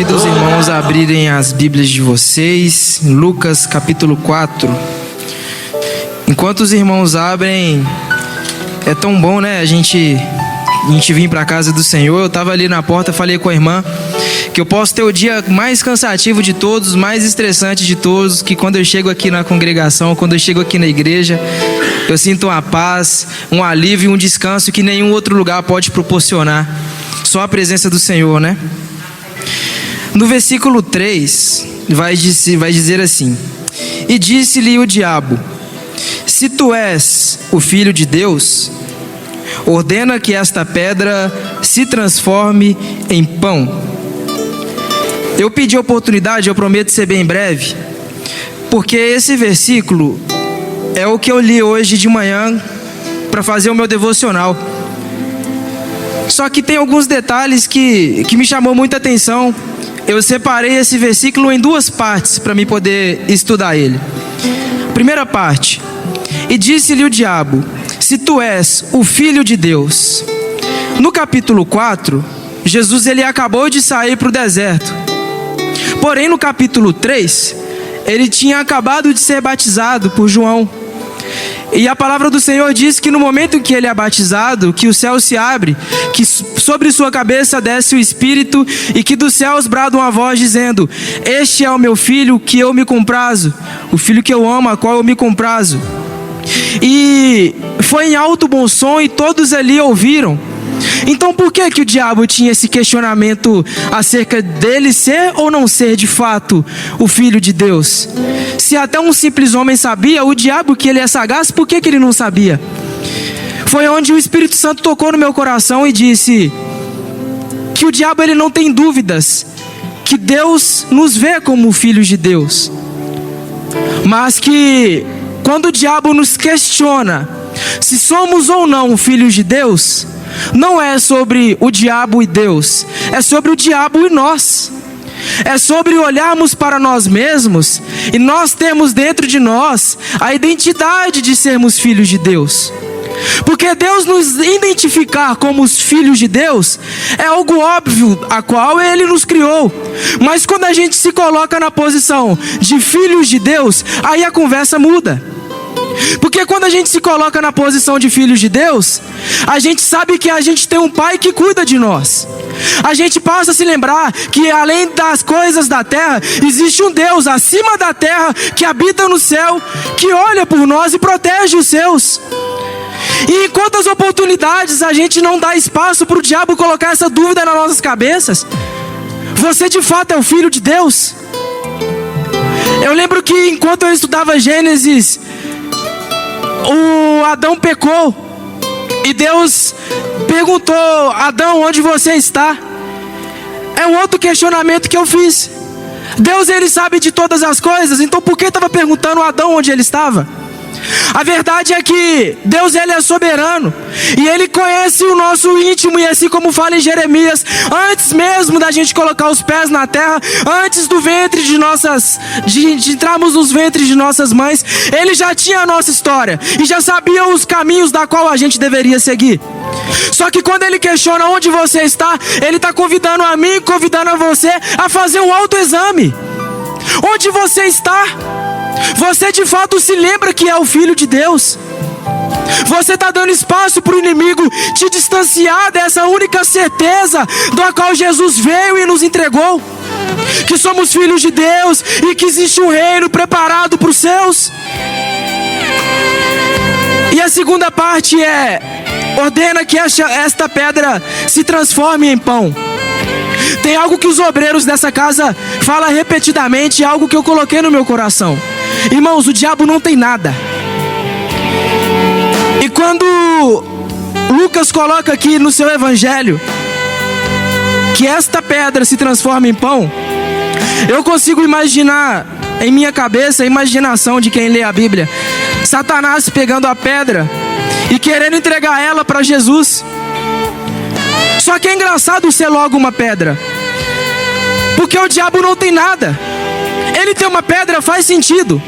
Convido os irmãos a abrirem as Bíblias de vocês, em Lucas capítulo 4. Enquanto os irmãos abrem, é tão bom, né? A gente vir para a casa do Senhor. Eu estava ali na porta, falei com a irmã que eu posso ter o dia mais cansativo de todos, mais estressante de todos, que quando eu chego aqui na congregação, quando eu chego aqui na igreja, eu sinto uma paz, um alívio, um descanso que nenhum outro lugar pode proporcionar. Só a presença do Senhor, né? No versículo 3, vai dizer assim: E disse-lhe o diabo: Se tu és o Filho de Deus, ordena que esta pedra se transforme em pão. Eu pedi oportunidade, eu prometo ser bem breve, porque esse versículo é o que eu li hoje de manhã para fazer o meu devocional. Só que tem alguns detalhes que me chamou muita atenção. Eu separei esse versículo em duas partes para mim poder estudar ele. Primeira parte: E disse-lhe o diabo: Se tu és o Filho de Deus. No capítulo 4, Jesus ele acabou de sair para o deserto. Porém, no capítulo 3, ele tinha acabado de ser batizado por João. E a palavra do Senhor diz que no momento em que ele é batizado, que o céu se abre, que sobre sua cabeça desce o Espírito e que dos céus brada uma voz dizendo: Este é o meu filho que eu me comprazo, o filho que eu amo, a qual eu me comprazo. E foi em alto bom som e todos ali ouviram. Então por que o diabo tinha esse questionamento acerca dele ser ou não ser de fato o Filho de Deus? Se até um simples homem sabia, o diabo, que ele é sagaz, por que ele não sabia? Foi onde o Espírito Santo tocou no meu coração e disse que o diabo ele não tem dúvidas que Deus nos vê como filhos de Deus, mas que quando o diabo nos questiona se somos ou não filhos de Deus, não é sobre o diabo e Deus, é sobre o diabo e nós. É sobre olharmos para nós mesmos e nós temos dentro de nós a identidade de sermos filhos de Deus. Porque Deus nos identificar como os filhos de Deus é algo óbvio, a qual Ele nos criou. Mas quando a gente se coloca na posição de filhos de Deus, aí a conversa muda. Porque quando a gente se coloca na posição de filhos de Deus, a gente sabe que a gente tem um Pai que cuida de nós. A gente passa a se lembrar que além das coisas da terra, existe um Deus acima da terra, que habita no céu, que olha por nós e protege os seus. E em quantas oportunidades a gente não dá espaço para o diabo colocar essa dúvida nas nossas cabeças? Você de fato é o Filho de Deus? Eu lembro que enquanto eu estudava Gênesis, o Adão pecou e Deus perguntou: Adão, onde você está? É um outro questionamento que eu fiz. Deus ele sabe de todas as coisas, então por que estava perguntando a Adão onde ele estava? A verdade é que Deus ele é soberano e Ele conhece o nosso íntimo, e assim como fala em Jeremias, antes mesmo da gente colocar os pés na terra, antes do ventre de entrarmos nos ventres de nossas mães, Ele já tinha a nossa história e já sabia os caminhos da qual a gente deveria seguir. Só que quando Ele questiona onde você está, Ele está convidando a mim, convidando a você a fazer um autoexame. Onde você está? Você de fato se lembra que é o Filho de Deus? Você está dando espaço para o inimigo te distanciar dessa única certeza da qual Jesus veio e nos entregou? Que somos filhos de Deus e que existe um reino preparado para os seus. E a segunda parte é: ordena que esta pedra se transforme em pão. Tem algo que os obreiros dessa casa falam repetidamente, algo que eu coloquei no meu coração. Irmãos, o diabo não tem nada. E quando Lucas coloca aqui no seu evangelho que esta pedra se transforma em pão, eu consigo imaginar em minha cabeça, a imaginação de quem lê a Bíblia, Satanás pegando a pedra e querendo entregar ela para Jesus. Só que é engraçado ser logo uma pedra, porque o diabo não tem nada. Ele tem uma pedra, faz sentido.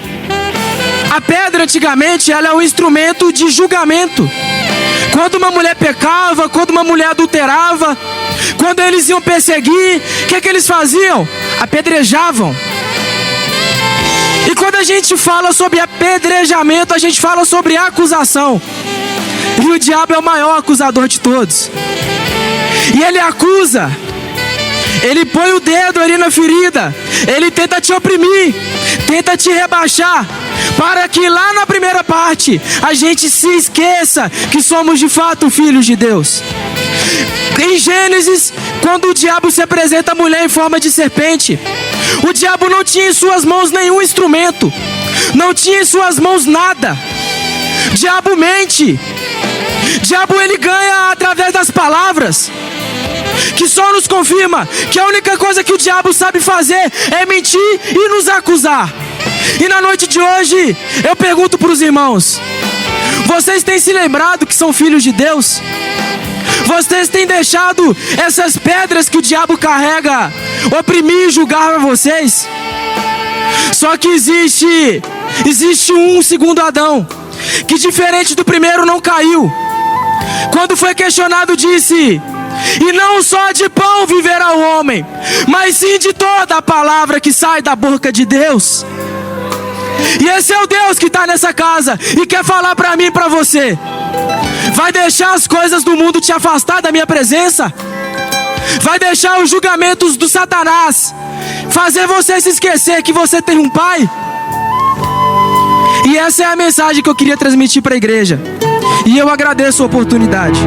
A pedra antigamente ela é um instrumento de julgamento. Quando uma mulher pecava, quando uma mulher adulterava, Quando eles iam perseguir, o que eles faziam? Apedrejavam. E quando a gente fala sobre apedrejamento, a gente fala sobre acusação. E o diabo é o maior acusador de todos. E ele acusa. Ele põe o dedo ali na ferida. Ele tenta te oprimir, tenta te rebaixar, para que lá na primeira parte a gente se esqueça que somos de fato filhos de Deus. Em Gênesis, quando o diabo se apresenta a mulher em forma de serpente, o diabo não tinha em suas mãos nenhum instrumento, não tinha em suas mãos nada. Diabo mente. Diabo, ele ganha através das palavras, que só nos confirma que a única coisa que o diabo sabe fazer é mentir e nos acusar. E na noite de hoje, eu pergunto para os irmãos: vocês têm se lembrado que são filhos de Deus? Vocês têm deixado essas pedras que o diabo carrega oprimir e julgar vocês? Só que existe um segundo Adão, que diferente do primeiro não caiu. Quando foi questionado, disse: e não só de pão viverá o homem, mas sim de toda a palavra que sai da boca de Deus. E esse é o Deus que está nessa casa e quer falar para mim e para você: vai deixar as coisas do mundo te afastar da minha presença? Vai deixar os julgamentos do Satanás fazer você se esquecer que você tem um pai? E essa é a mensagem que eu queria transmitir para a igreja. E eu agradeço a oportunidade.